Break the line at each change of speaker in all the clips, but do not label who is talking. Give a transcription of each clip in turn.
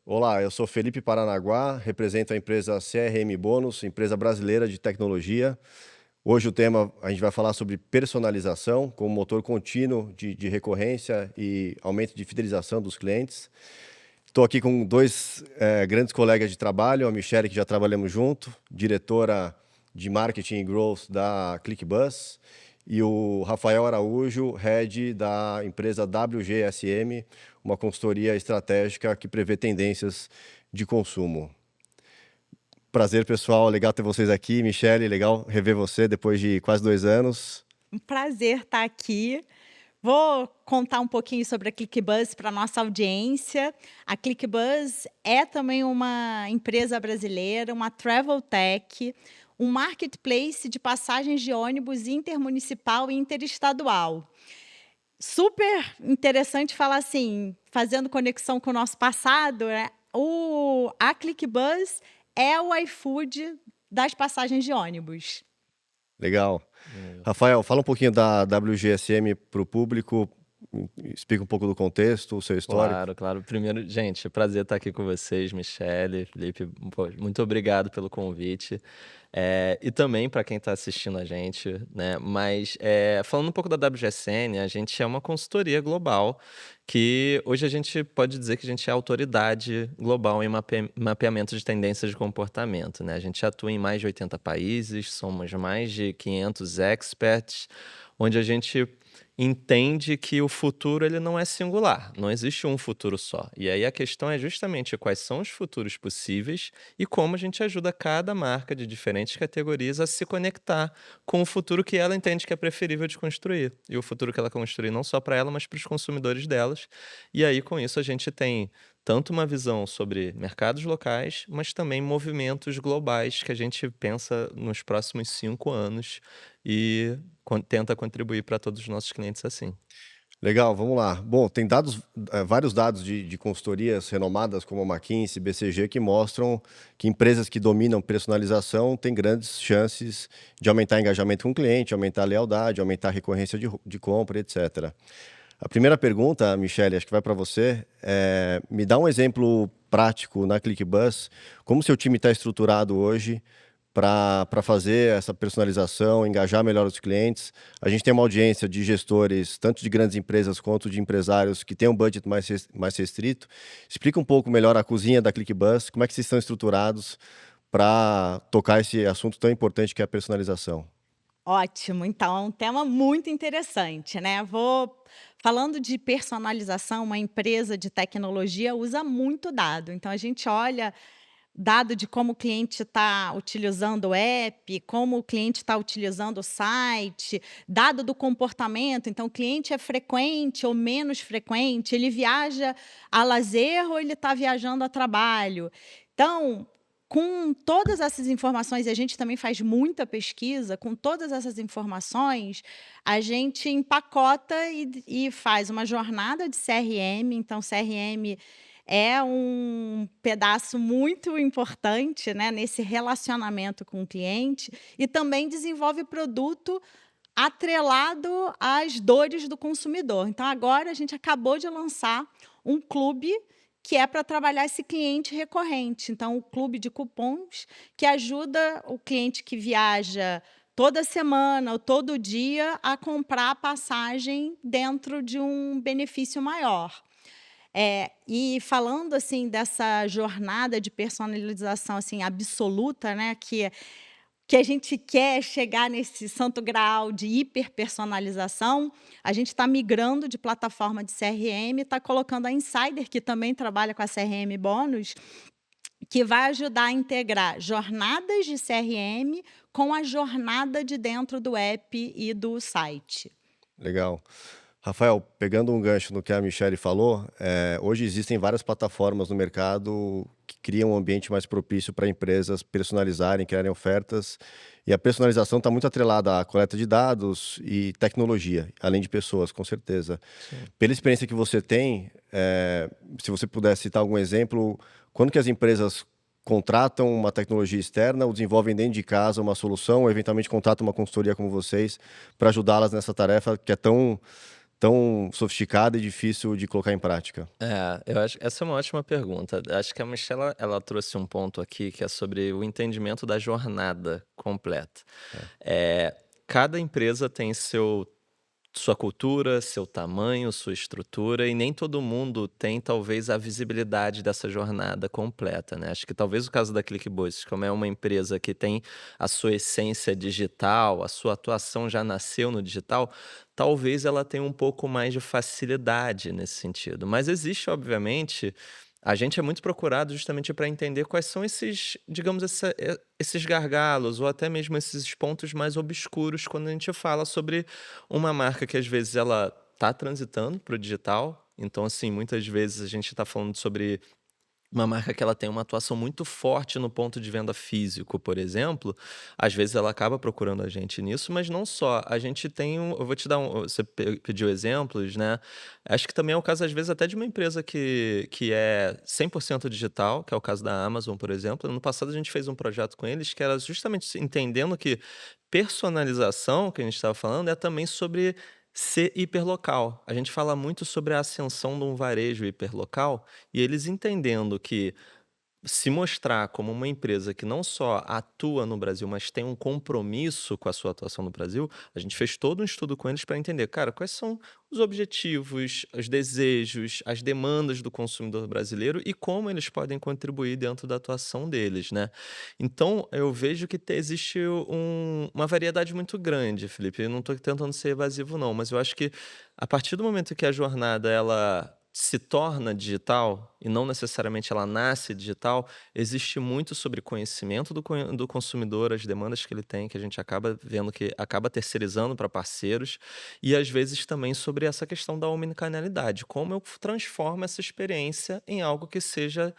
Olá, eu sou Felipe Paranaguá, represento a empresa CRM Bônus, empresa brasileira de tecnologia. Hoje o tema, a gente vai falar sobre personalização como motor contínuo de recorrência e aumento de fidelização dos clientes. Estou aqui com dois grandes colegas de trabalho, a Michelle, que já trabalhamos junto, diretora de Marketing e Growth da ClickBus, e o Rafael Araújo, head da empresa WGSM, uma consultoria estratégica que prevê tendências de consumo. Prazer, pessoal. Legal ter vocês aqui. Michelle, legal rever você depois de quase 2 anos.
Um prazer estar aqui. Vou contar um pouquinho sobre a ClickBus para a nossa audiência. A ClickBus é também uma empresa brasileira, uma travel tech, um marketplace de passagens de ônibus intermunicipal e interestadual. Super interessante falar assim, fazendo conexão com o nosso passado, né? A ClickBus é o iFood das passagens de ônibus.
Legal.
Legal.
Rafael, fala um pouquinho da WGSM para o público, explica um pouco do contexto, o seu histórico.
Claro, claro. Primeiro, gente, é prazer estar aqui com vocês, Michele, Felipe. Pô, muito obrigado pelo convite. E também para quem está assistindo a gente, né? Mas falando um pouco da WGSN, a gente é uma consultoria global que hoje a gente pode dizer que a gente é autoridade global em mapeamento de tendências de comportamento, né? A gente atua em mais de 80 países, somos mais de 500 experts, onde a gente entende que o futuro ele não é singular, não existe um futuro só. E aí a questão é justamente quais são os futuros possíveis e como a gente ajuda cada marca de diferentes categorias a se conectar com o futuro que ela entende que é preferível de construir. E o futuro que ela construir não só para ela, mas para os consumidores delas. E aí com isso a gente tem tanto uma visão sobre mercados locais, mas também movimentos globais que a gente pensa nos próximos 5 anos e tenta contribuir para todos os nossos clientes assim.
Legal, vamos lá. Bom, tem vários dados de consultorias renomadas como a McKinsey, BCG, que mostram que empresas que dominam personalização têm grandes chances de aumentar engajamento com o cliente, aumentar a lealdade, aumentar a recorrência de compra, etc. A primeira pergunta, Michelle, acho que vai para você. Me dá um exemplo prático na ClickBus, como seu time está estruturado hoje para fazer essa personalização, engajar melhor os clientes. A gente tem uma audiência de gestores, tanto de grandes empresas quanto de empresários que têm um budget mais restrito. Explica um pouco melhor a cozinha da ClickBus, como é que vocês estão estruturados para tocar esse assunto tão importante que é a personalização.
Ótimo, então é um tema muito interessante, né? Falando de personalização, uma empresa de tecnologia usa muito dado. Então a gente olha dado de como o cliente está utilizando o app, como o cliente está utilizando o site, dado do comportamento. Então, o cliente é frequente ou menos frequente, ele viaja a lazer ou ele está viajando a trabalho. Então, com todas essas informações, e a gente também faz muita pesquisa, com todas essas informações, a gente empacota e faz uma jornada de CRM. Então, CRM é um pedaço muito importante, né, nesse relacionamento com o cliente, e também desenvolve produto atrelado às dores do consumidor. Então, agora a gente acabou de lançar um clube que é para trabalhar esse cliente recorrente. Então, o clube de cupons que ajuda o cliente que viaja toda semana ou todo dia a comprar a passagem dentro de um benefício maior. E falando, assim, dessa jornada de personalização, assim, absoluta, né, que a gente quer chegar nesse santo grau de hiperpersonalização, a gente está migrando de plataforma de CRM, está colocando a Insider, que também trabalha com a CRM Bônus, que vai ajudar a integrar jornadas de CRM com a jornada de dentro do app e do site.
Legal. Rafael, pegando um gancho no que a Michelle falou, hoje existem várias plataformas no mercado que criam um ambiente mais propício para empresas personalizarem, criarem ofertas. E a personalização está muito atrelada à coleta de dados e tecnologia, além de pessoas, com certeza.
Sim.
Pela experiência que você tem, se você puder citar algum exemplo, quando que as empresas contratam uma tecnologia externa ou desenvolvem dentro de casa uma solução, ou eventualmente contratam uma consultoria como vocês para ajudá-las nessa tarefa que é tão sofisticada e difícil de colocar em prática?
Eu acho essa é uma ótima pergunta. Acho que a Michelle ela trouxe um ponto aqui que é sobre o entendimento da jornada completa.
Tá.
Cada empresa tem sua cultura, seu tamanho, sua estrutura, e nem todo mundo tem, talvez, a visibilidade dessa jornada completa, né? Acho que talvez o caso da ClickBoss, como é uma empresa que tem a sua essência digital, a sua atuação já nasceu no digital, talvez ela tenha um pouco mais de facilidade nesse sentido. Mas existe, obviamente, a gente é muito procurado justamente para entender quais são esses, digamos, esses gargalos ou até mesmo esses pontos mais obscuros quando a gente fala sobre uma marca que às vezes ela está transitando para o digital. Então, assim, muitas vezes a gente está falando sobre uma marca que ela tem uma atuação muito forte no ponto de venda físico, por exemplo, às vezes ela acaba procurando a gente nisso, mas não só. A gente tem eu vou te dar você pediu exemplos, né? Acho que também é o caso, às vezes, até de uma empresa que é 100% digital, que é o caso da Amazon, por exemplo. No passado, a gente fez um projeto com eles que era justamente entendendo que personalização, que a gente estava falando, é também sobre ser hiperlocal. A gente fala muito sobre a ascensão de um varejo hiperlocal e eles entendendo que se mostrar como uma empresa que não só atua no Brasil, mas tem um compromisso com a sua atuação no Brasil, a gente fez todo um estudo com eles para entender, cara, quais são os objetivos, os desejos, as demandas do consumidor brasileiro e como eles podem contribuir dentro da atuação deles, né? Então, eu vejo que existe uma variedade muito grande, Felipe. Eu não estou tentando ser evasivo, não, mas eu acho que a partir do momento que a jornada ela se torna digital e não necessariamente ela nasce digital, existe muito sobre conhecimento do consumidor, as demandas que ele tem, que a gente acaba vendo que acaba terceirizando para parceiros, e às vezes também sobre essa questão da omnicanalidade, como eu transformo essa experiência em algo que seja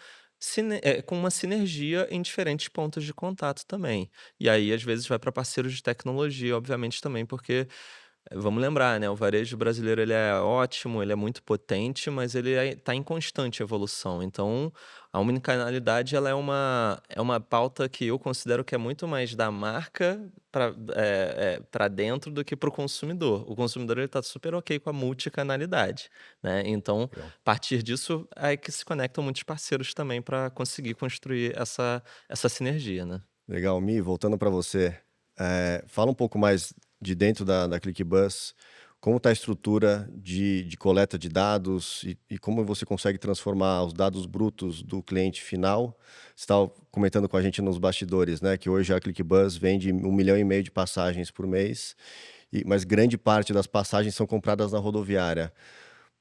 com uma sinergia em diferentes pontos de contato também. E aí, às vezes, vai para parceiros de tecnologia, obviamente, também, porque vamos lembrar, né, o varejo brasileiro ele é ótimo, ele é muito potente, mas ele está em constante evolução. Então, a omnicanalidade ela é uma pauta que eu considero que é muito mais da marca para dentro do que para o consumidor. O consumidor ele está super ok com a multicanalidade, né? Então,
Legal.
a partir disso, é que se conectam muitos parceiros também para conseguir construir essa sinergia, né?
Legal, Mi, voltando para você, fala um pouco mais de dentro da ClickBus, como está a estrutura de coleta de dados e como você consegue transformar os dados brutos do cliente final. Você estava comentando com a gente nos bastidores, né, que hoje a ClickBus vende 1,5 milhão de passagens por mês, mas grande parte das passagens são compradas na rodoviária.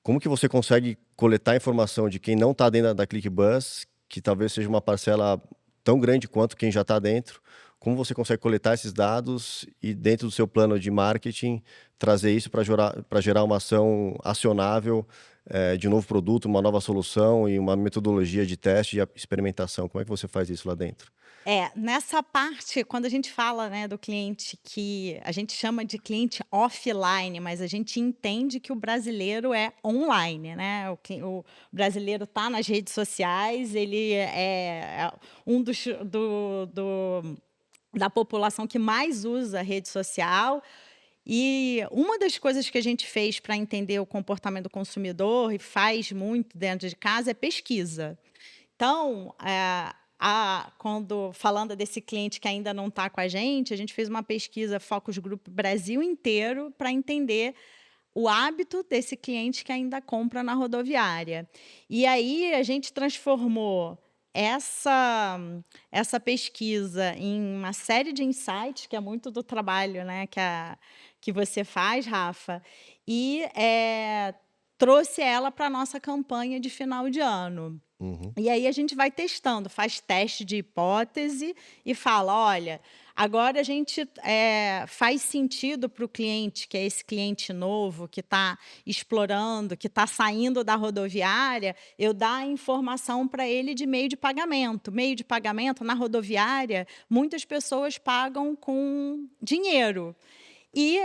Como que você consegue coletar informação de quem não está dentro da ClickBus, que talvez seja uma parcela tão grande quanto quem já está dentro? Como você consegue coletar esses dados e, dentro do seu plano de marketing, trazer isso para gerar uma ação acionável de um novo produto, uma nova solução e uma metodologia de teste e experimentação? Como é que você faz isso lá dentro?
Nessa parte, quando a gente fala, né, do cliente que a gente chama de cliente offline, mas a gente entende que o brasileiro é online, né? O brasileiro está nas redes sociais, ele é um da população que mais usa rede social. E uma das coisas que a gente fez para entender o comportamento do consumidor e faz muito dentro de casa é pesquisa. Então, quando falando desse cliente que ainda não está com a gente fez uma pesquisa Focus Group Brasil inteiro para entender o hábito desse cliente que ainda compra na rodoviária. E aí a gente transformou essa pesquisa em uma série de insights, que é muito do trabalho, né, que você faz, Rafa, e trouxe ela para a nossa campanha de final de ano.
Uhum.
E aí a gente vai testando, faz teste de hipótese e fala: olha, agora a gente faz sentido para o cliente, que é esse cliente novo que está explorando, que está saindo da rodoviária, eu dar a informação para ele de meio de pagamento. Meio de pagamento na rodoviária, muitas pessoas pagam com dinheiro. E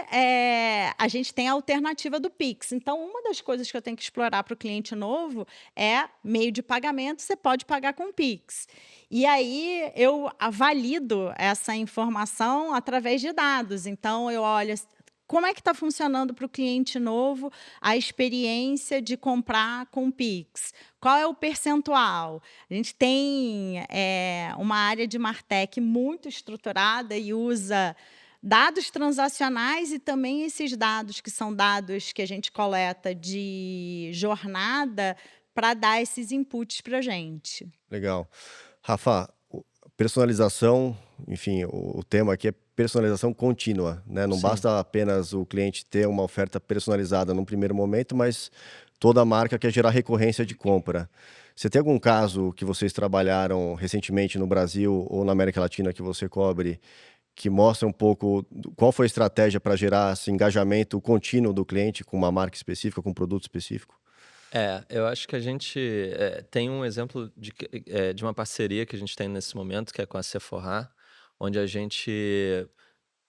a gente tem a alternativa do Pix. Então, uma das coisas que eu tenho que explorar para o cliente novo é meio de pagamento, você pode pagar com Pix. E aí eu valido essa informação através de dados. Então, eu olho como é que está funcionando para o cliente novo a experiência de comprar com Pix? Qual é o percentual? A gente tem uma área de Martech muito estruturada e usa dados transacionais e também esses dados que são dados que a gente coleta de jornada para dar esses inputs para a gente.
Legal. Rafa, personalização, enfim, o tema aqui é personalização contínua, né? Não
Sim.
basta apenas o cliente ter uma oferta personalizada num primeiro momento, mas toda a marca quer gerar recorrência de compra. Você tem algum caso que vocês trabalharam recentemente no Brasil ou na América Latina que você cobre, que mostra um pouco qual foi a estratégia para gerar esse engajamento contínuo do cliente com uma marca específica, com um produto específico?
Eu acho que a gente tem um exemplo de uma parceria que a gente tem nesse momento, que é com a Sephora, onde a gente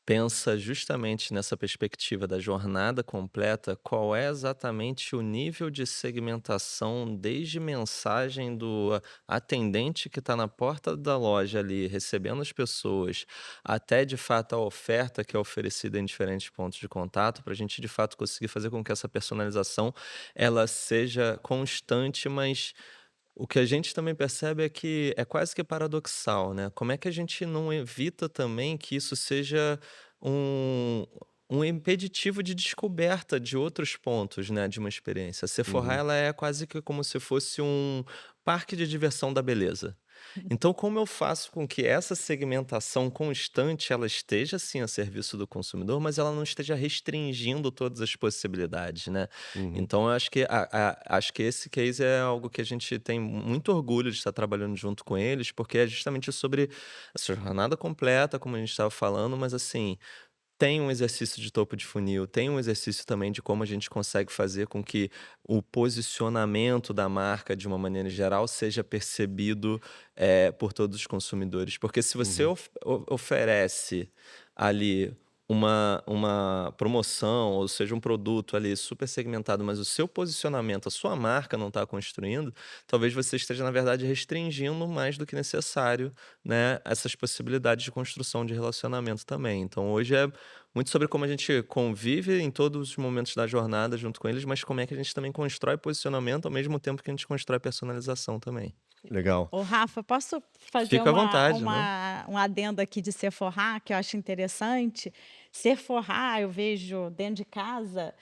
pensa justamente nessa perspectiva da jornada completa, qual é exatamente o nível de segmentação, desde mensagem do atendente que está na porta da loja ali, recebendo as pessoas, até de fato a oferta que é oferecida em diferentes pontos de contato, para a gente de fato conseguir fazer com que essa personalização ela seja constante, mas o que a gente também percebe é que é quase que paradoxal, né? Como é que a gente não evita também que isso seja um, um impeditivo de descoberta de outros pontos, né, de uma experiência? A Sephora,
Uhum.
ela é quase que como se fosse um parque de diversão da beleza. Então, como eu faço com que essa segmentação constante ela esteja sim a serviço do consumidor, mas ela não esteja restringindo todas as possibilidades, né?
Uhum.
Então, eu acho que acho que esse case é algo que a gente tem muito orgulho de estar trabalhando junto com eles, porque é justamente sobre essa jornada completa, como a gente estava falando, mas assim, tem um exercício de topo de funil, tem um exercício também de como a gente consegue fazer com que o posicionamento da marca, de uma maneira geral, seja percebido, por todos os consumidores. Porque se você
Uhum.
oferece ali uma promoção, ou seja, um produto ali super segmentado, mas o seu posicionamento, a sua marca não está construindo, talvez você esteja, na verdade, restringindo mais do que necessário, né, essas possibilidades de construção de relacionamento também. Então, hoje é muito sobre como a gente convive em todos os momentos da jornada junto com eles, mas como é que a gente também constrói posicionamento ao mesmo tempo que a gente constrói personalização também.
Legal.
Ô, Rafa, posso fazer
Fica à vontade, não?
um adendo aqui de Sephora, que eu acho interessante? Sephora, eu vejo dentro de casa,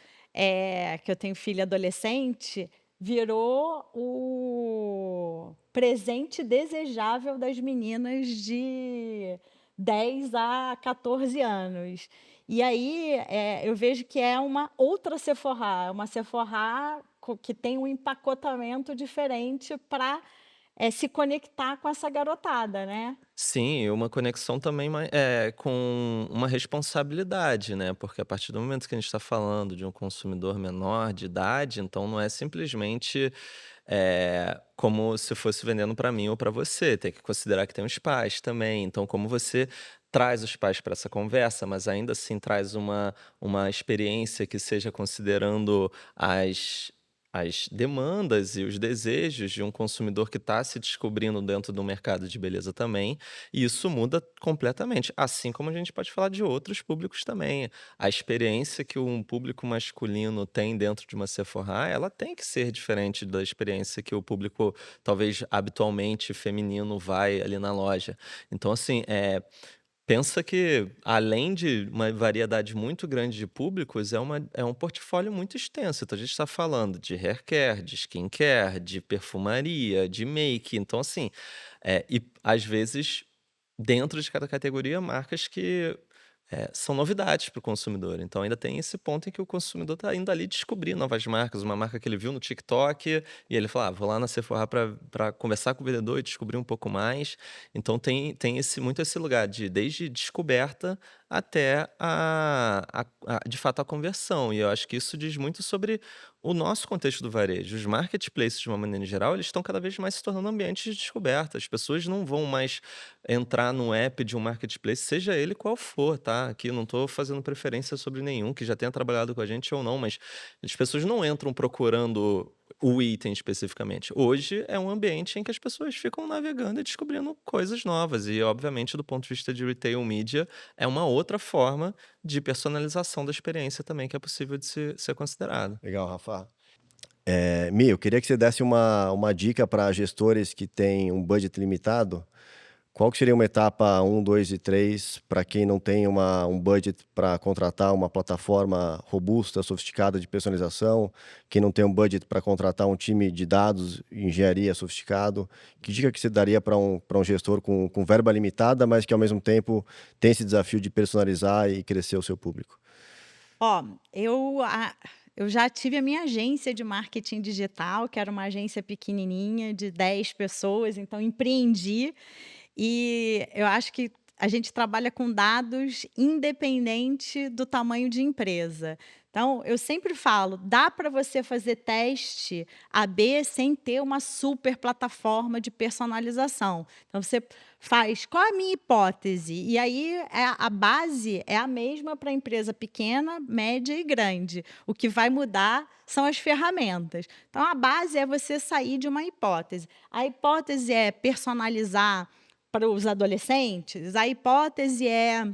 que eu tenho filha adolescente, virou o presente desejável das meninas de 10 a 14 anos. E aí, eu vejo que é uma outra Sephora, uma Sephora que tem um empacotamento diferente para se conectar com essa garotada, né.
Sim, e uma conexão também com uma responsabilidade, né, porque a partir do momento que a gente está falando de um consumidor menor de idade, então não é simplesmente, como se fosse vendendo para mim ou para você, tem que considerar que tem os pais também, então como você traz os pais para essa conversa, mas ainda assim traz uma experiência que seja considerando as demandas e os desejos de um consumidor que está se descobrindo dentro do mercado de beleza também, e isso muda completamente, assim como a gente pode falar de outros públicos também. A experiência que um público masculino tem dentro de uma Sephora, ela tem que ser diferente da experiência que o público, talvez habitualmente feminino, vai ali na loja. Então, assim, pensa que, além de uma variedade muito grande de públicos, é um portfólio muito extenso. Então, a gente está falando de haircare, de skincare, de perfumaria, de make. Então, assim, e às vezes, dentro de cada categoria, marcas que são novidades para o consumidor. Então, ainda tem esse ponto em que o consumidor está indo ali descobrir novas marcas. Uma marca que ele viu no TikTok e ele fala: vou lá na Sephora para conversar com o vendedor e descobrir um pouco mais. Então, tem muito esse lugar de desde descoberta até de fato, a conversão. E eu acho que isso diz muito sobre o nosso contexto do varejo. Os marketplaces, de uma maneira geral, eles estão cada vez mais se tornando ambientes de descoberta. As pessoas não vão mais entrar no app de um marketplace, seja ele qual for, tá? Aqui eu não estou fazendo preferência sobre nenhum que já tenha trabalhado com a gente ou não, mas as pessoas não entram procurando o item especificamente. Hoje é um ambiente em que as pessoas ficam navegando e descobrindo coisas novas e, obviamente, do ponto de vista de retail media, é uma outra forma de personalização da experiência também que é possível de ser considerada.
Legal, Rafa. Mi, eu queria que você desse uma dica para gestores que têm um budget limitado. Qual que seria uma etapa um, 2 e 3 para quem não tem um budget para contratar uma plataforma robusta, sofisticada de personalização, quem não tem um budget para contratar um time de dados, engenharia sofisticado? Que dica que você daria para um gestor com verba limitada, mas que ao mesmo tempo tem esse desafio de personalizar e crescer o seu público?
Ó, eu já tive a minha agência de marketing digital, que era uma agência pequenininha de 10 pessoas, então empreendi. E eu acho que a gente trabalha com dados independente do tamanho de empresa. Então, eu sempre falo, dá para você fazer teste AB sem ter uma super plataforma de personalização. Então, você faz, qual é a minha hipótese? E aí, a base é a mesma para empresa pequena, média e grande. O que vai mudar são as ferramentas. Então, a base é você sair de uma hipótese. A hipótese é personalizar para os adolescentes, a hipótese é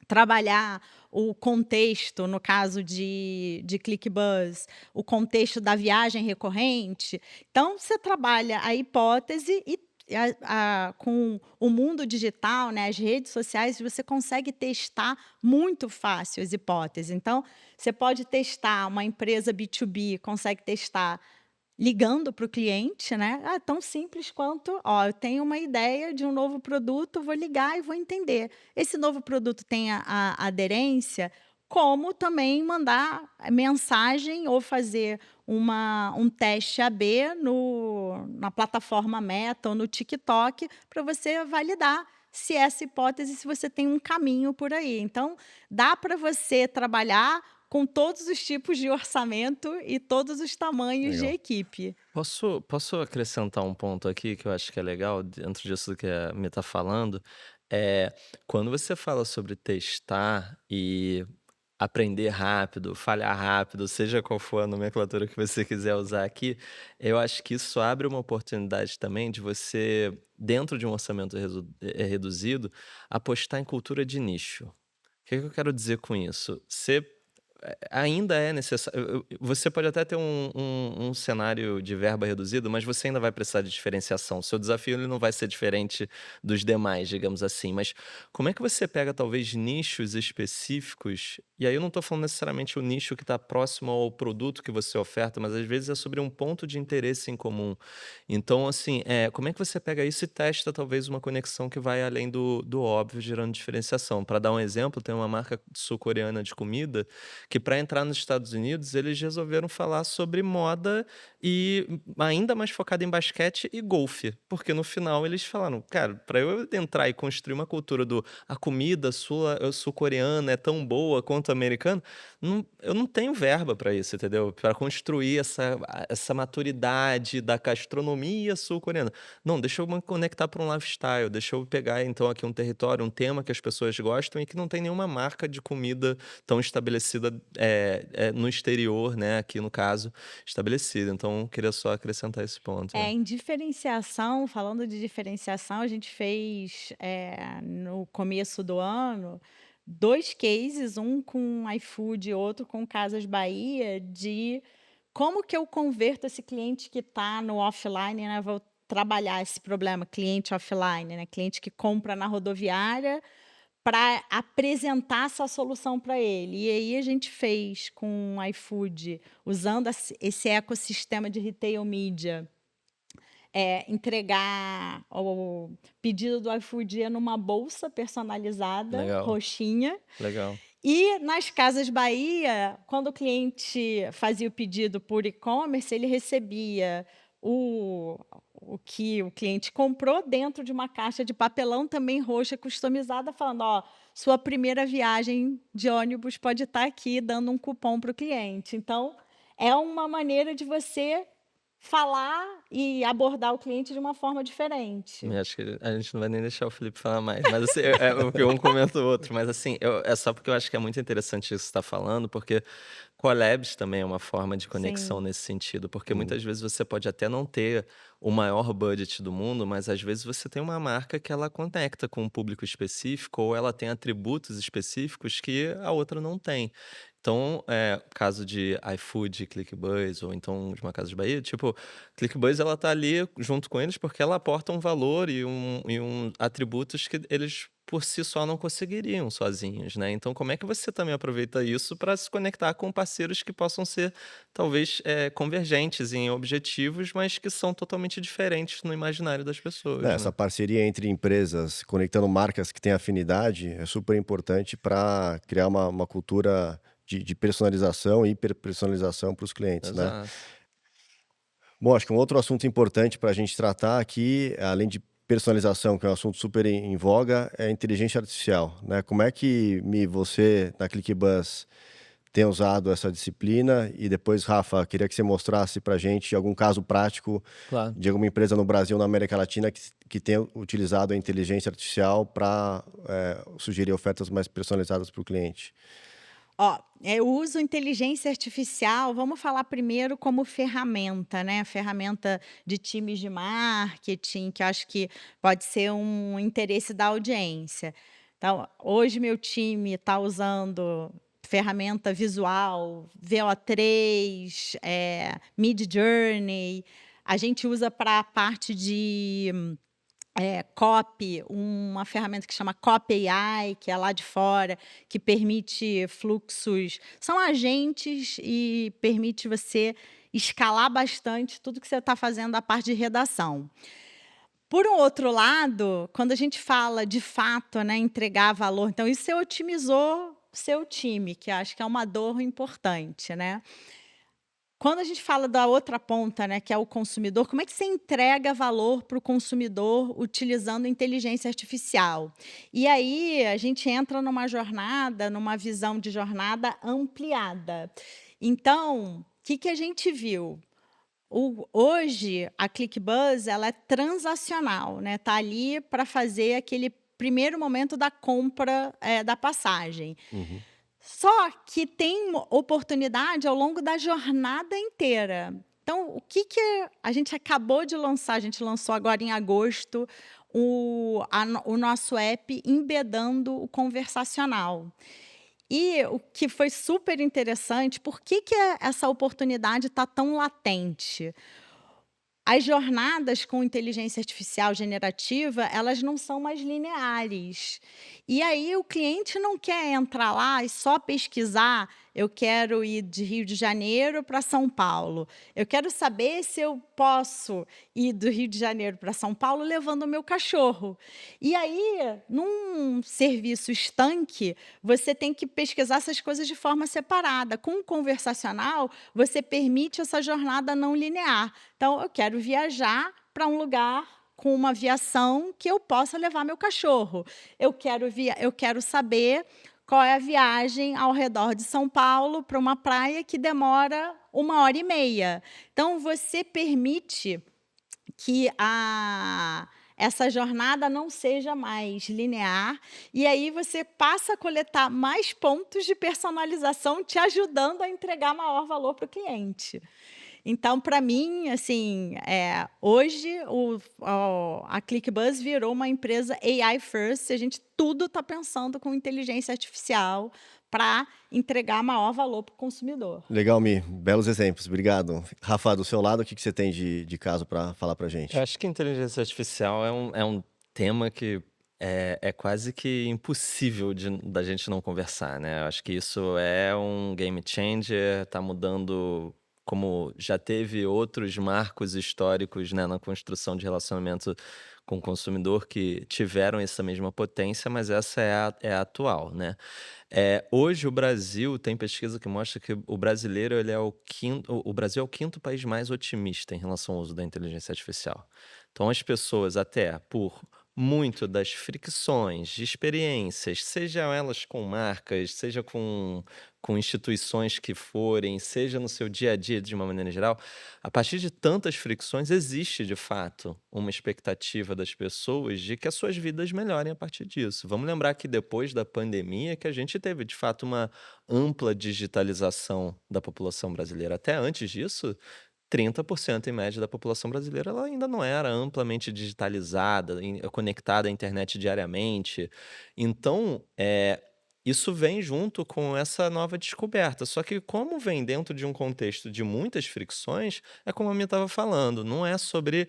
trabalhar o contexto, no caso de ClickBuzz, o contexto da viagem recorrente. Então, você trabalha a hipótese e com o mundo digital, né, as redes sociais, você consegue testar muito fácil as hipóteses. Então, você pode testar, uma empresa B2B consegue testar ligando para o cliente, né? Tão simples quanto, ó, eu tenho uma ideia de um novo produto, vou ligar e vou entender. Esse novo produto tem a aderência, como também mandar mensagem ou fazer um teste AB na plataforma Meta ou no TikTok para você validar se essa hipótese, se você tem um caminho por aí. Então, dá para você trabalhar com todos os tipos de orçamento e todos os tamanhos de
Legal.
equipe.
Posso acrescentar um ponto aqui que eu acho que é legal dentro disso que a Mi está falando? É, quando você fala sobre testar e aprender rápido, falhar rápido, seja qual for a nomenclatura que você quiser usar aqui, eu acho que isso abre uma oportunidade também de você, dentro de um orçamento reduzido, apostar em cultura de nicho. O que que eu quero dizer com isso? Ainda é necessário. Você pode até ter um cenário de verba reduzido, mas você ainda vai precisar de diferenciação. Seu desafio ele não vai ser diferente dos demais, digamos assim. Mas como é que você pega talvez nichos específicos? E aí eu não estou falando necessariamente o nicho que está próximo ao produto que você oferta, mas às vezes é sobre um ponto de interesse em comum. Então, assim, como é que você pega isso e testa talvez uma conexão que vai além do óbvio, gerando diferenciação? Para dar um exemplo, tem uma marca sul-coreana de comida que para entrar nos Estados Unidos eles resolveram falar sobre moda e ainda mais focado em basquete e golfe, porque no final eles falaram, cara, para eu entrar e construir uma cultura do a comida sul-coreana é tão boa quanto a americana, eu não tenho verba para isso, entendeu? Para construir essa maturidade da gastronomia sul-coreana. Não, deixa eu me conectar para um lifestyle, deixa eu pegar então aqui um território, um tema que as pessoas gostam e que não tem nenhuma marca de comida tão estabelecida no exterior, né? Aqui no caso, estabelecida. Então, queria só acrescentar esse ponto.
Em diferenciação, falando de diferenciação, a gente fez, no começo do ano, 2 cases, um com iFood e outro com Casas Bahia, de como que eu converto esse cliente que está no offline, né, vou trabalhar esse problema, cliente offline, né, cliente que compra na rodoviária, para apresentar essa solução para ele. E aí a gente fez com o iFood, usando esse ecossistema de retail media, entregar o pedido do iFood ia numa bolsa personalizada,
Legal,
roxinha,
legal.
e nas Casas Bahia, quando o cliente fazia o pedido por e-commerce, ele recebia o o que o cliente comprou dentro de uma caixa de papelão também roxa, customizada, falando: "Ó, sua primeira viagem de ônibus pode estar aqui", dando um cupom para o cliente. Então, é uma maneira de você falar e abordar o cliente de uma forma diferente.
Eu acho que a gente não vai nem deixar o Felipe falar mais, mas assim, porque um comenta o outro, mas assim, é só porque eu acho que é muito interessante isso que você está falando, porque collabs também é uma forma de conexão
Sim,
nesse sentido, porque
Uhum.
muitas vezes você pode até não ter o maior budget do mundo, mas às vezes você tem uma marca que ela conecta com um público específico ou ela tem atributos específicos que a outra não tem. Então, caso de iFood, ClickBuzz ou então de uma Casa de Bahia, tipo, ClickBuzz ela tá ali junto com eles porque ela aporta um valor e atributos que eles por si só não conseguiriam sozinhos, né? Então, como é que você também aproveita isso para se conectar com parceiros que possam ser, talvez, convergentes em objetivos, mas que são totalmente diferentes no imaginário das
Né,
pessoas,
essa
né?
parceria entre empresas, conectando marcas que têm afinidade, é super importante para criar uma cultura de personalização e hiperpersonalização para os clientes, né?
Exato.
Bom, acho que um outro assunto importante para a gente tratar aqui, além de personalização, que é um assunto super em voga, é a inteligência artificial, né? Como é que você, na ClickBuzz, tem usado essa disciplina? E depois, Rafa, queria que você mostrasse para a gente algum caso prático
Claro.
de alguma empresa no Brasil, na América Latina, que tenha utilizado a inteligência artificial para sugerir ofertas mais personalizadas para o cliente.
Ó, eu uso inteligência artificial, vamos falar primeiro como ferramenta, né, ferramenta de times de marketing, que eu acho que pode ser um interesse da audiência. Então, hoje meu time está usando ferramenta visual, VO3, Midjourney, a gente usa para a parte de copy, uma ferramenta que chama Copy AI, que é lá de fora, que permite fluxos, são agentes e permite você escalar bastante tudo que você está fazendo da parte de redação. Por um outro lado, quando a gente fala de fato, né, entregar valor, então isso você otimizou seu time, que eu acho que é uma dor importante, né. Quando a gente fala da outra ponta, né, que é o consumidor, como é que você entrega valor para o consumidor utilizando inteligência artificial? E aí a gente entra numa jornada, numa visão de jornada ampliada. Então, o que que a gente viu? Hoje a ClickBuzz ela é transacional, né, tá ali para fazer aquele primeiro momento da compra, da passagem.
Uhum.
Só que tem oportunidade ao longo da jornada inteira. Então, o que que a gente acabou de lançar, a gente lançou agora em agosto o nosso app embedando o conversacional. E o que foi super interessante, por que que essa oportunidade está tão latente? As jornadas com inteligência artificial generativa, elas não são mais lineares. E aí o cliente não quer entrar lá e só pesquisar: "Eu quero ir de Rio de Janeiro para São Paulo. Eu quero saber se eu posso ir do Rio de Janeiro para São Paulo levando o meu cachorro". E aí, num serviço estanque, você tem que pesquisar essas coisas de forma separada. Com o conversacional, você permite essa jornada não linear. Então, eu quero viajar para um lugar com uma aviação que eu possa levar meu cachorro. Eu quero saber qual é a viagem ao redor de São Paulo para uma praia que demora 1h30. Então, você permite que essa jornada não seja mais linear, e aí você passa a coletar mais pontos de personalização, te ajudando a entregar maior valor para o cliente. Então, para mim, assim, hoje a ClickBuzz virou uma empresa AI first, a gente tudo está pensando com inteligência artificial para entregar maior valor para o consumidor.
Legal, Mi. Belos exemplos. Obrigado. Rafa, do seu lado, o que você tem de caso para falar para
Eu
gente?
acho que inteligência artificial é um tema que é quase que impossível da gente não conversar, né? Eu acho que isso é um game changer, tá mudando como já teve outros marcos históricos, né, na construção de relacionamento com o consumidor que tiveram essa mesma potência, mas essa é a atual, né? Hoje o Brasil tem pesquisa que mostra que o brasileiro ele é o Brasil é o quinto país mais otimista em relação ao uso da inteligência artificial. Então as pessoas até por muito das fricções de experiências, seja elas com marcas, seja com instituições que forem, seja no seu dia a dia de uma maneira geral, a partir de tantas fricções, existe de fato uma expectativa das pessoas de que as suas vidas melhorem a partir disso. Vamos lembrar que depois da pandemia que a gente teve de fato uma ampla digitalização da população brasileira. Até antes disso, 30% em média da população brasileira, ela ainda não era amplamente digitalizada, conectada à internet diariamente. Então, isso vem junto com essa nova descoberta. Só que como vem dentro de um contexto de muitas fricções, é como a Mia estava falando, não é sobre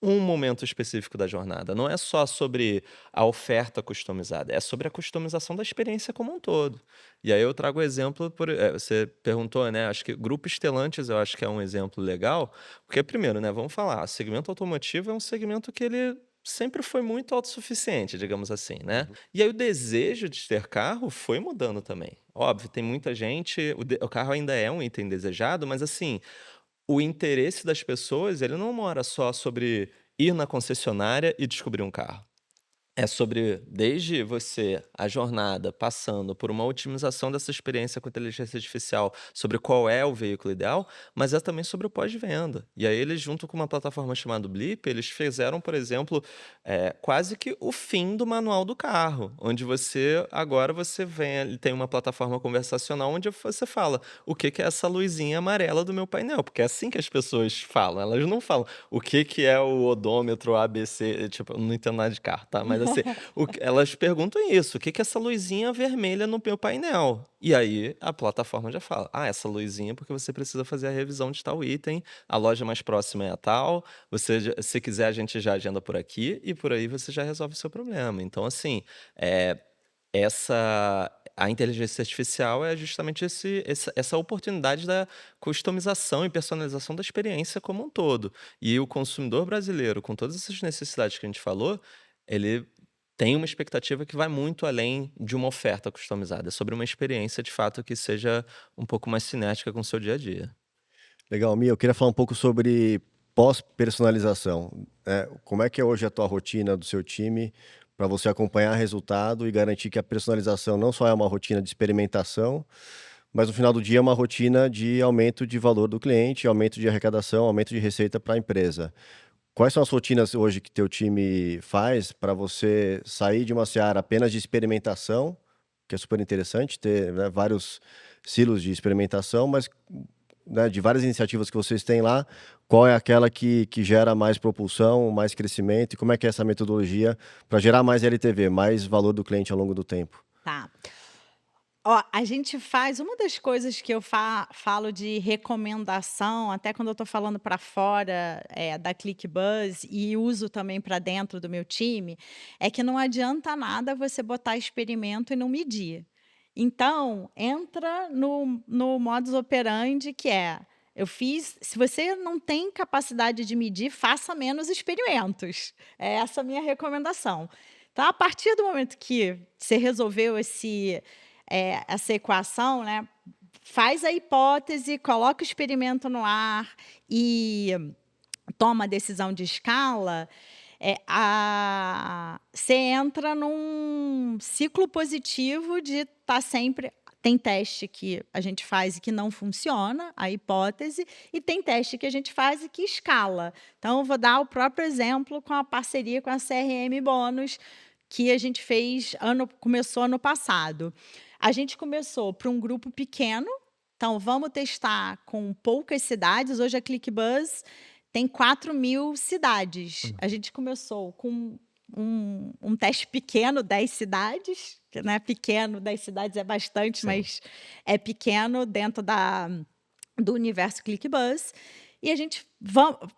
um momento específico da jornada, não é só sobre a oferta customizada, é sobre a customização da experiência como um todo. E aí eu trago o exemplo, você perguntou, né? Acho que Grupo Stellantis eu acho que é um exemplo legal, porque primeiro, né? Vamos falar, o segmento automotivo é um segmento que ele sempre foi muito autossuficiente, digamos assim, né?
Uhum.
E aí o desejo de ter carro foi mudando também. Óbvio, tem muita gente, o carro ainda é um item desejado, mas assim, o interesse das pessoas, ele não mora só sobre ir na concessionária e descobrir um carro. É sobre, desde você, a jornada, passando por uma otimização dessa experiência com inteligência artificial, sobre qual é o veículo ideal, mas é também sobre o pós-venda. E aí eles, junto com uma plataforma chamada Blip, eles fizeram, por exemplo, quase que o fim do manual do carro, onde agora você vem, tem uma plataforma conversacional onde você fala o que que é essa luzinha amarela do meu painel, porque é assim que as pessoas falam, elas não falam o que que é o odômetro ABC, tipo, eu não entendo nada de carro, tá? Mas assim, elas perguntam isso, o que que é essa luzinha vermelha no meu painel? E aí a plataforma já fala, essa luzinha é porque você precisa fazer a revisão de tal item, a loja mais próxima é a tal, se quiser a gente já agenda por aqui e por aí você já resolve o seu problema. Então assim, a inteligência artificial é justamente essa oportunidade da customização e personalização da experiência como um todo. E o consumidor brasileiro, com todas essas necessidades que a gente falou, ele tem uma expectativa que vai muito além de uma oferta customizada. É sobre uma experiência, de fato, que seja um pouco mais cinética com o seu dia a dia.
Legal, Mia, eu queria falar um pouco sobre pós-personalização. Como é que é hoje a tua rotina do seu time para você acompanhar resultado e garantir que a personalização não só é uma rotina de experimentação, mas no final do dia é uma rotina de aumento de valor do cliente, aumento de arrecadação, aumento de receita para a empresa. Quais são as rotinas hoje que teu time faz para você sair de uma seara apenas de experimentação, que é super interessante ter, né, vários silos de experimentação, mas, né, de várias iniciativas que vocês têm lá, qual é aquela que gera mais propulsão, mais crescimento, e como é que é essa metodologia para gerar mais LTV, mais valor do cliente ao longo do tempo?
Tá. Ó, a gente faz uma das coisas que eu falo de recomendação, até quando eu estou falando para fora, da ClickBuzz e uso também para dentro do meu time, é que não adianta nada você botar experimento e não medir. Então, entra no modus operandi que é, se você não tem capacidade de medir, faça menos experimentos. É essa a minha recomendação. Então, a partir do momento que você resolveu essa equação, né, faz a hipótese, coloca o experimento no ar e toma a decisão de escala, você entra num ciclo positivo de estar sempre. Tem teste que a gente faz e que não funciona, a hipótese, e tem teste que a gente faz e que escala. Então, eu vou dar o próprio exemplo com a parceria com a CRM Bônus, que a gente começou ano passado. A gente começou para um grupo pequeno, então vamos testar com poucas cidades. Hoje a ClickBuzz tem 4.000 cidades. A gente começou com um teste pequeno, 10 cidades, que não é pequeno, 10 cidades é bastante,
Sim.
mas é pequeno dentro do universo ClickBuzz. E a gente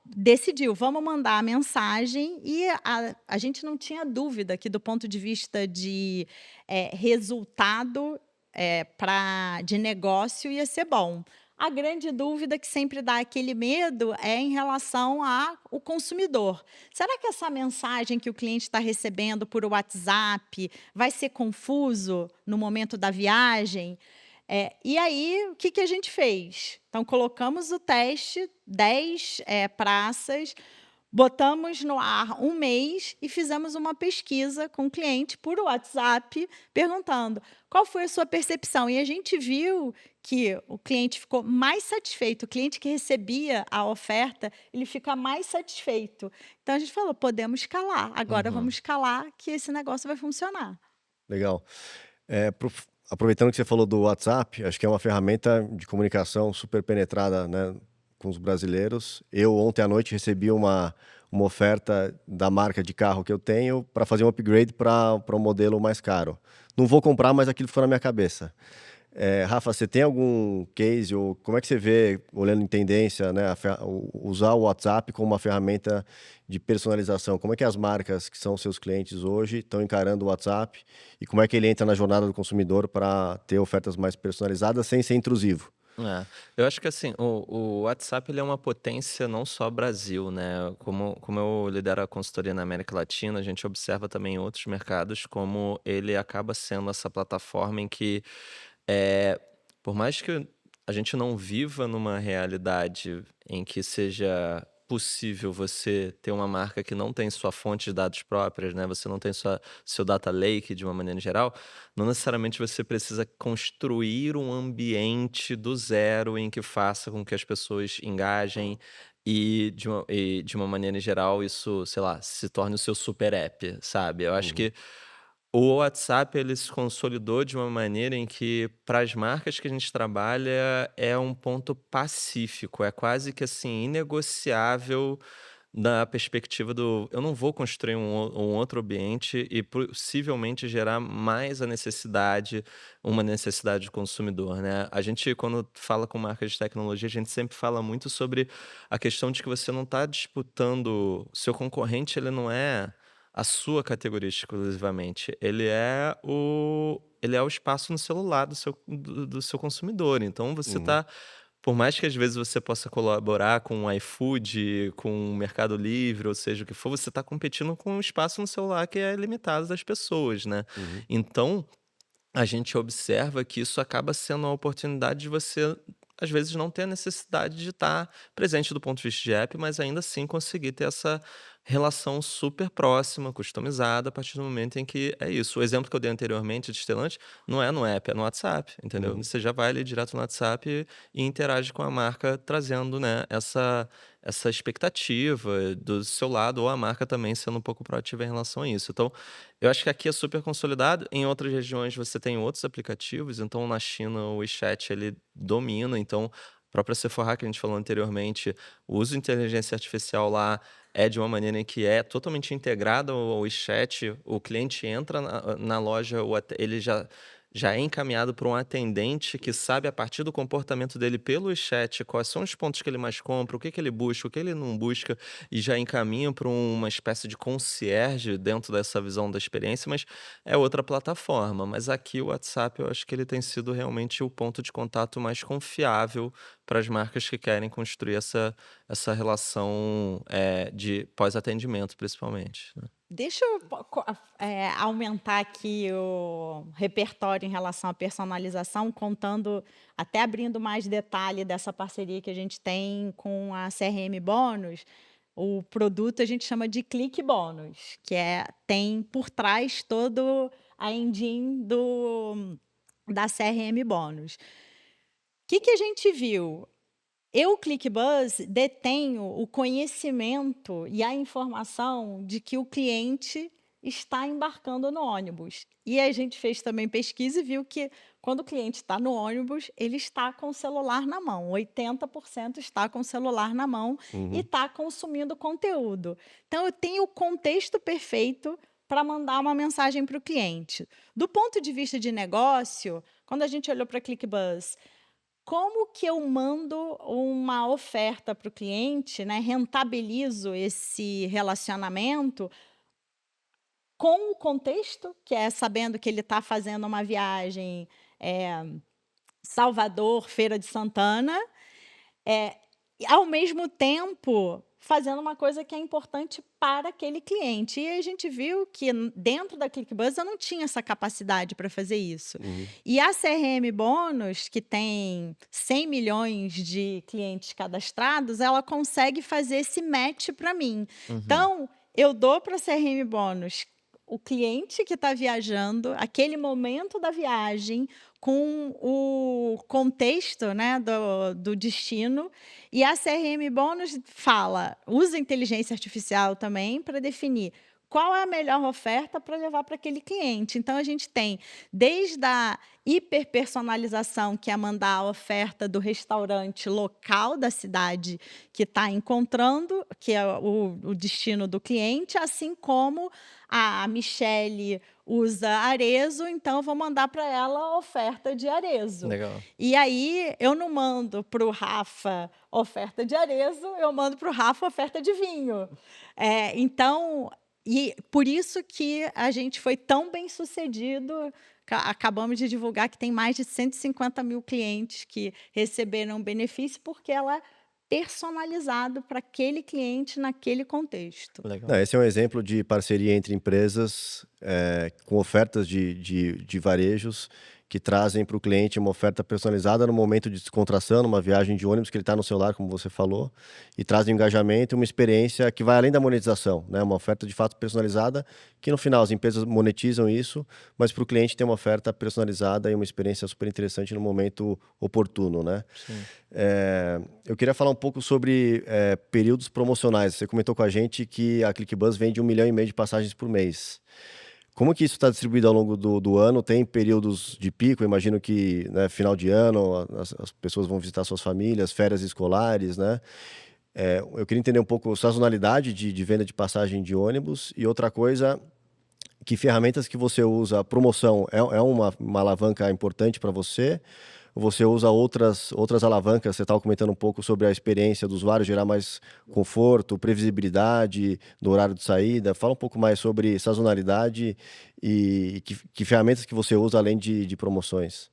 decidiu, vamos mandar a mensagem, e a gente não tinha dúvida que, do ponto de vista de resultado de negócio, ia ser bom. A grande dúvida que sempre dá aquele medo é em relação ao consumidor. Será que essa mensagem que o cliente está recebendo por WhatsApp vai ser confuso no momento da viagem? E aí, o que a gente fez? Então, colocamos o teste, 10 praças, Botamos no ar um mês e fizemos uma pesquisa com o cliente por WhatsApp, perguntando qual foi a sua percepção. E a gente viu que o cliente ficou mais satisfeito. O cliente que recebia a oferta, ele fica mais satisfeito. Então a gente falou: podemos escalar. Agora
Uhum.
vamos escalar que esse negócio vai funcionar.
Legal. Aproveitando que você falou do WhatsApp, acho que é uma ferramenta de comunicação super penetrada, né, com os brasileiros. Eu, ontem à noite, recebi uma oferta da marca de carro que eu tenho para fazer um upgrade para um modelo mais caro. Não vou comprar, mas aquilo ficou na minha cabeça. Rafa, você tem algum case ou como é que você vê, olhando em tendência, né, usar o WhatsApp como uma ferramenta de personalização? Como é que as marcas que são seus clientes hoje estão encarando o WhatsApp e como é que ele entra na jornada do consumidor para ter ofertas mais personalizadas sem ser intrusivo?
É, eu acho que assim, o WhatsApp ele é uma potência não só Brasil, né? Como eu lidero a consultoria na América Latina, a gente observa também em outros mercados como ele acaba sendo essa plataforma em que, é, por mais que a gente não viva numa realidade em que seja possível você ter uma marca que não tem sua fonte de dados próprias, né? Você não tem seu data lake de uma maneira geral, não necessariamente você precisa construir um ambiente do zero em que faça com que as pessoas engajem e de uma maneira geral isso, sei lá, se torne o seu super app, sabe? Eu acho
Uhum,
que o WhatsApp ele se consolidou de uma maneira em que, para as marcas que a gente trabalha, é um ponto pacífico, é quase que assim, inegociável da perspectiva do eu não vou construir um outro ambiente e possivelmente gerar mais uma necessidade do consumidor, né? A gente, quando fala com marcas de tecnologia, a gente sempre fala muito sobre a questão de que você não está disputando, seu concorrente, ele não é a sua categoria exclusivamente, ele é o espaço no celular do seu consumidor. Então você
uhum,
está por mais que às vezes você possa colaborar com o iFood, com o Mercado Livre, ou seja o que for, você está competindo com um espaço no celular que é limitado das pessoas, né.
uhum,
Então, a gente observa que isso acaba sendo uma oportunidade de você, às vezes, não ter a necessidade de estar presente do ponto de vista de app, mas ainda assim conseguir ter essa relação super próxima, customizada, a partir do momento em que é isso. O exemplo que eu dei anteriormente de Stellantis não é no app, é no WhatsApp, entendeu?
uhum.
Você já vai ali direto no WhatsApp e interage com a marca, trazendo, né, essa expectativa do seu lado, ou a marca também sendo um pouco proativa em relação a isso. Então, eu acho que aqui é super consolidado. Em outras regiões você tem outros aplicativos, então na China o WeChat ele domina, então a própria Sephora que a gente falou anteriormente, o uso de inteligência artificial lá é de uma maneira em que é totalmente integrado ao WeChat, o cliente entra na loja, ele já é encaminhado por um atendente que sabe a partir do comportamento dele pelo chat quais são os pontos que ele mais compra, o que que ele busca, o que ele não busca, e já encaminha para uma espécie de concierge dentro dessa visão da experiência, mas é outra plataforma. Mas aqui o WhatsApp eu acho que ele tem sido realmente o ponto de contato mais confiável para as marcas que querem construir essa relação de pós-atendimento, principalmente, né?
Deixa eu aumentar aqui o repertório em relação à personalização, contando, até abrindo mais detalhe dessa parceria que a gente tem com a CRM Bônus. O produto a gente chama de Clique Bônus, que tem por trás todo a engine da CRM Bônus. O que a gente viu? Eu, ClickBuzz, detenho o conhecimento e a informação de que o cliente está embarcando no ônibus. E a gente fez também pesquisa e viu que quando o cliente está no ônibus, ele está com o celular na mão. 80% está com o celular na mão e
Uhum.
está consumindo conteúdo. Então, eu tenho o contexto perfeito para mandar uma mensagem para o cliente. Do ponto de vista de negócio, quando a gente olhou para a ClickBuzz, como que eu mando uma oferta para o cliente, né, rentabilizo esse relacionamento com o contexto, que é sabendo que ele está fazendo uma viagem, Salvador, Feira de Santana, e ao mesmo tempo fazendo uma coisa que é importante para aquele cliente. E a gente viu que dentro da ClickBuzz eu não tinha essa capacidade para fazer isso.
Uhum.
E a CRM Bônus, que tem 100 milhões de clientes cadastrados, ela consegue fazer esse match para mim.
Uhum.
Então, eu dou para a CRM Bônus o cliente que está viajando, aquele momento da viagem, com o contexto, né, do destino. E a CRM Bônus usa inteligência artificial também para definir qual é a melhor oferta para levar para aquele cliente. Então, a gente tem desde a hiperpersonalização, que é mandar a oferta do restaurante local da cidade que está encontrando, que é o destino do cliente, assim como a Michele usa Arezzo, então eu vou mandar para ela a oferta de Arezzo.
Legal.
E aí eu não mando para o Rafa oferta de Arezzo, eu mando para o Rafa oferta de vinho. Então, e por isso que a gente foi tão bem sucedido. Acabamos de divulgar que tem mais de 150 mil clientes que receberam benefício, porque ela é personalizado para aquele cliente naquele contexto.
Legal.
Não, esse é um exemplo de parceria entre empresas com ofertas de varejos que trazem para o cliente uma oferta personalizada no momento de descontração, numa viagem de ônibus que ele está no celular, como você falou, e trazem engajamento e uma experiência que vai além da monetização, né? Uma oferta de fato personalizada, que no final as empresas monetizam isso, mas para o cliente tem uma oferta personalizada e uma experiência super interessante no momento oportuno, né?
Sim.
Eu queria falar um pouco sobre períodos promocionais. Você comentou com a gente que a ClickBuzz vende 1,5 milhão de passagens por mês. Como que isso está distribuído ao longo do ano? Tem períodos de pico? Eu imagino que, né, final de ano, as pessoas vão visitar suas famílias, férias escolares, né? Eu queria entender um pouco a sazonalidade de venda de passagem de ônibus. E outra coisa, que ferramentas que você usa? A promoção é uma alavanca importante para você? Ou você usa outras alavancas? Você estava comentando um pouco sobre a experiência do usuário, gerar mais conforto, previsibilidade do horário de saída. Fala um pouco mais sobre sazonalidade e que ferramentas que você usa além de promoções.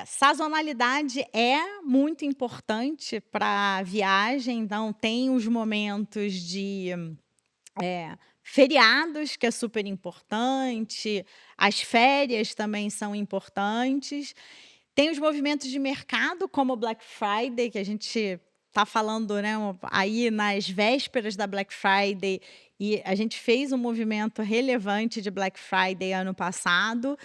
Sazonalidade é muito importante para a viagem, então tem os momentos de feriados, que é super importante, as férias também são importantes. Tem os movimentos de mercado, como o Black Friday, que a gente está falando, né, aí nas vésperas da Black Friday, e a gente fez um movimento relevante de Black Friday ano passado.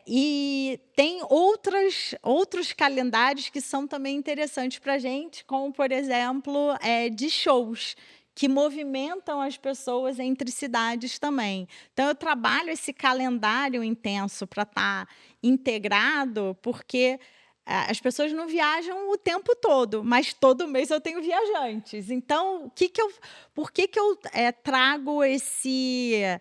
E tem outros calendários que são também interessantes para a gente, como, por exemplo, de shows, que movimentam as pessoas entre cidades também. Então, eu trabalho esse calendário intenso para estar integrado, porque as pessoas não viajam o tempo todo, mas todo mês eu tenho viajantes. Então, por que eu trago esse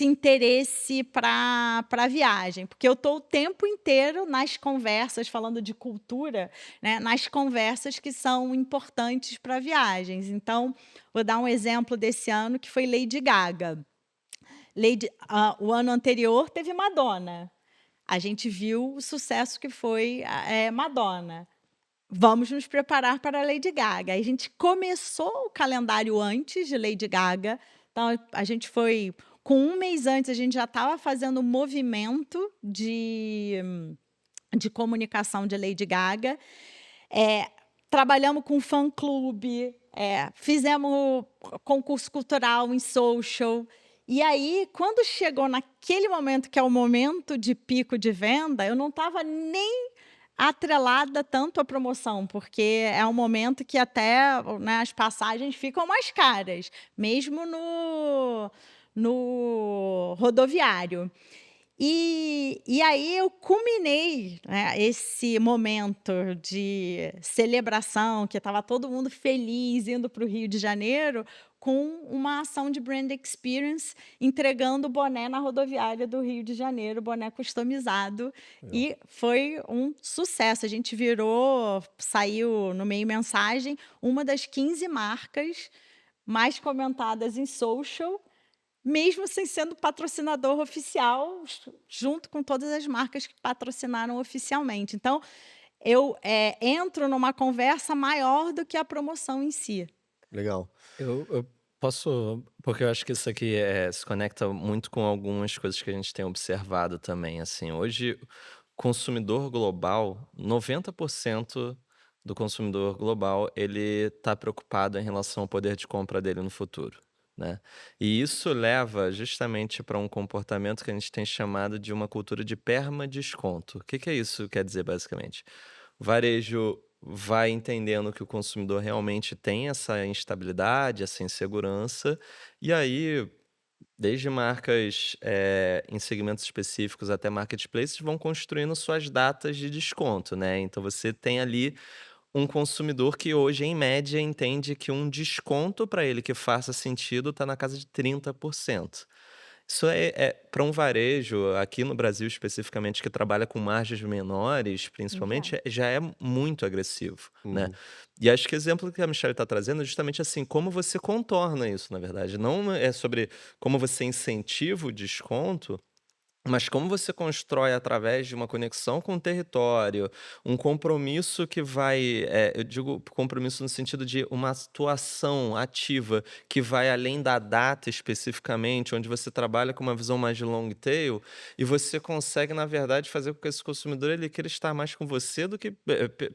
interesse para a viagem? Porque eu estou o tempo inteiro nas conversas, falando de cultura, né, nas conversas que são importantes para viagens. Então, vou dar um exemplo desse ano, que foi Lady Gaga. O ano anterior teve Madonna. A gente viu o sucesso que foi Madonna. Vamos nos preparar para a Lady Gaga. A gente começou o calendário antes de Lady Gaga. Então, a gente foi... Com um mês antes, a gente já estava fazendo um movimento de comunicação de Lady Gaga. Trabalhamos com fã-clube, fizemos concurso cultural em social. E aí, quando chegou naquele momento, que é o momento de pico de venda, eu não estava nem atrelada tanto à promoção, porque é um momento que até, né, as passagens ficam mais caras, mesmo no rodoviário. E aí eu culminei, né, esse momento de celebração, que estava todo mundo feliz indo para o Rio de Janeiro, com uma ação de brand experience, entregando o boné na rodoviária do Rio de Janeiro, boné customizado. E foi um sucesso. A gente saiu no meio mensagem, uma das 15 marcas mais comentadas em social, mesmo sem sendo patrocinador oficial, junto com todas as marcas que patrocinaram oficialmente. Então, eu entro numa conversa maior do que a promoção em si.
Legal.
Eu posso, porque eu acho que isso aqui se conecta muito com algumas coisas que a gente tem observado também. Assim, hoje, consumidor global, 90% do consumidor global, ele está preocupado em relação ao poder de compra dele no futuro, né? E isso leva justamente para um comportamento que a gente tem chamado de uma cultura de perma-desconto. O que que é isso quer dizer, basicamente? O varejo vai entendendo que o consumidor realmente tem essa instabilidade, essa insegurança, e aí, desde marcas em segmentos específicos até marketplaces, vão construindo suas datas de desconto, né? Então você tem ali um consumidor que hoje, em média, entende que um desconto para ele que faça sentido está na casa de 30%. Isso para um varejo, aqui no Brasil especificamente, que trabalha com margens menores,
Já.
principalmente, já é muito agressivo, né.
Uhum.
E acho que o exemplo que a Michelle está trazendo é justamente assim, como você contorna isso, na verdade. Não é sobre como você incentiva o desconto, mas como você constrói através de uma conexão com o território, um compromisso que vai, eu digo compromisso no sentido de uma atuação ativa que vai além da data especificamente, onde você trabalha com uma visão mais de long tail, e você consegue, na verdade, fazer com que esse consumidor ele queira estar mais com você do que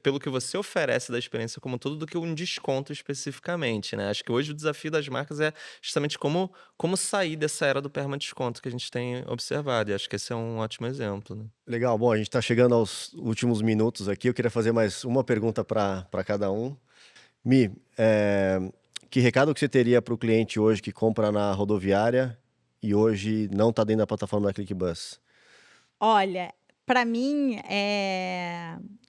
pelo que você oferece da experiência como um todo, do que um desconto especificamente, né? Acho que hoje o desafio das marcas é justamente como sair dessa era do permadesconto que a gente tem observado, e acho que esse é um ótimo exemplo, né.
Legal. Bom, a gente está chegando aos últimos minutos aqui. Eu queria fazer mais uma pergunta para cada um. Mi, que recado que você teria para o cliente hoje que compra na rodoviária e hoje não está dentro da plataforma da ClickBus?
Olha, para mim,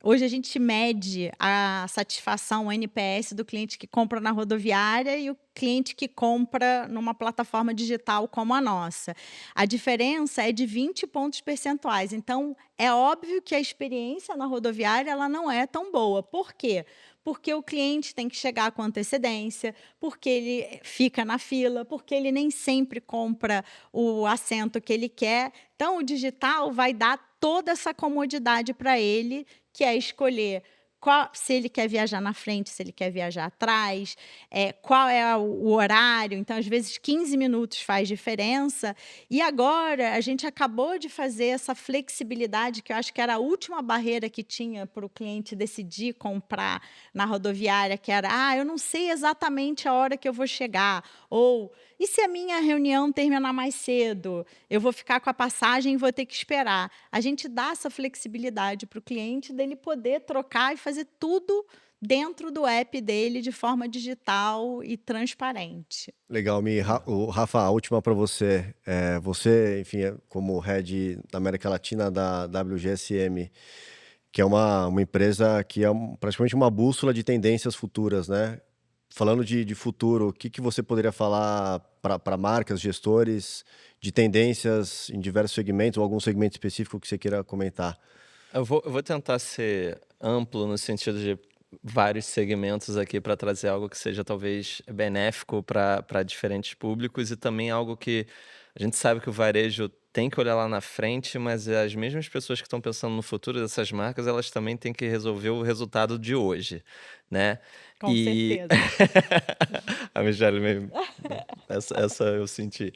hoje a gente mede a satisfação, o NPS do cliente que compra na rodoviária e o cliente que compra numa plataforma digital como a nossa. A diferença é de 20 pontos percentuais, então é óbvio que a experiência na rodoviária ela não é tão boa. Por quê? Porque o cliente tem que chegar com antecedência, porque ele fica na fila, porque ele nem sempre compra o assento que ele quer. Então, o digital vai dar toda essa comodidade para ele, que é escolher se ele quer viajar na frente, se ele quer viajar atrás, qual é o horário. Então, às vezes, 15 minutos faz diferença. E agora, a gente acabou de fazer essa flexibilidade, que eu acho que era a última barreira que tinha para o cliente decidir comprar na rodoviária, que era, eu não sei exatamente a hora que eu vou chegar, ou e se a minha reunião terminar mais cedo? Eu vou ficar com a passagem e vou ter que esperar. A gente dá essa flexibilidade para o cliente dele poder trocar e fazer tudo dentro do app dele de forma digital e transparente.
Legal, Mi. Rafa, a última para você. Você, enfim, como head da América Latina da WGSM, que é uma empresa que é praticamente uma bússola de tendências futuras, né? Falando de futuro, o que que você poderia falar para marcas, gestores, de tendências em diversos segmentos ou algum segmento específico que você queira comentar?
Eu vou tentar ser amplo no sentido de vários segmentos aqui para trazer algo que seja talvez benéfico para diferentes públicos e também algo que a gente sabe que o varejo tem que olhar lá na frente, mas as mesmas pessoas que estão pensando no futuro dessas marcas, elas também têm que resolver o resultado de hoje, né?
Com
E
certeza.
a Michelle essa eu senti.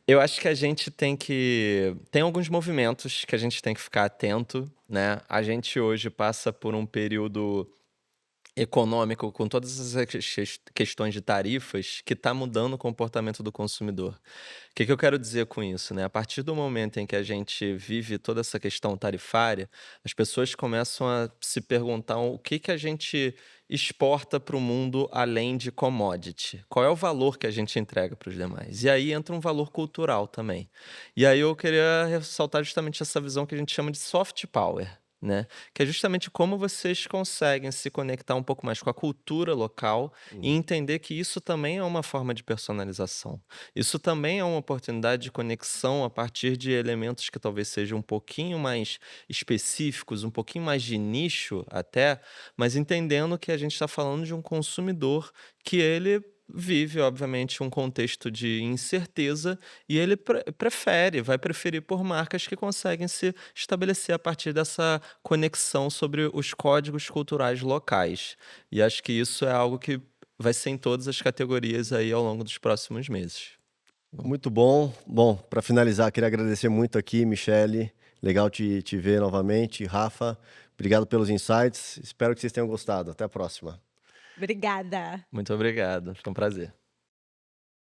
Eu acho que a gente tem alguns movimentos que a gente tem que ficar atento, né. A gente hoje passa por um período econômico com todas essas questões de tarifas que está mudando o comportamento do consumidor. O que que eu quero dizer com isso, né? A partir do momento em que a gente vive toda essa questão tarifária, as pessoas começam a se perguntar o que que a gente exporta para o mundo além de commodity. Qual é o valor que a gente entrega para os demais? E aí entra um valor cultural também. E aí eu queria ressaltar justamente essa visão que a gente chama de soft power, né? Que é justamente como vocês conseguem se conectar um pouco mais com a cultura local e
Uhum.
entender que isso também é uma forma de personalização. Isso também é uma oportunidade de conexão a partir de elementos que talvez sejam um pouquinho mais específicos, um pouquinho mais de nicho até, mas entendendo que a gente está falando de um consumidor que ele vive, obviamente, um contexto de incerteza e ele vai preferir por marcas que conseguem se estabelecer a partir dessa conexão sobre os códigos culturais locais. E acho que isso é algo que vai ser em todas as categorias aí ao longo dos próximos meses.
Muito bom. Bom, para finalizar, queria agradecer muito aqui, Michele. Legal te ver novamente. Rafa, obrigado pelos insights. Espero que vocês tenham gostado. Até a próxima.
Obrigada.
Muito obrigado, foi um prazer.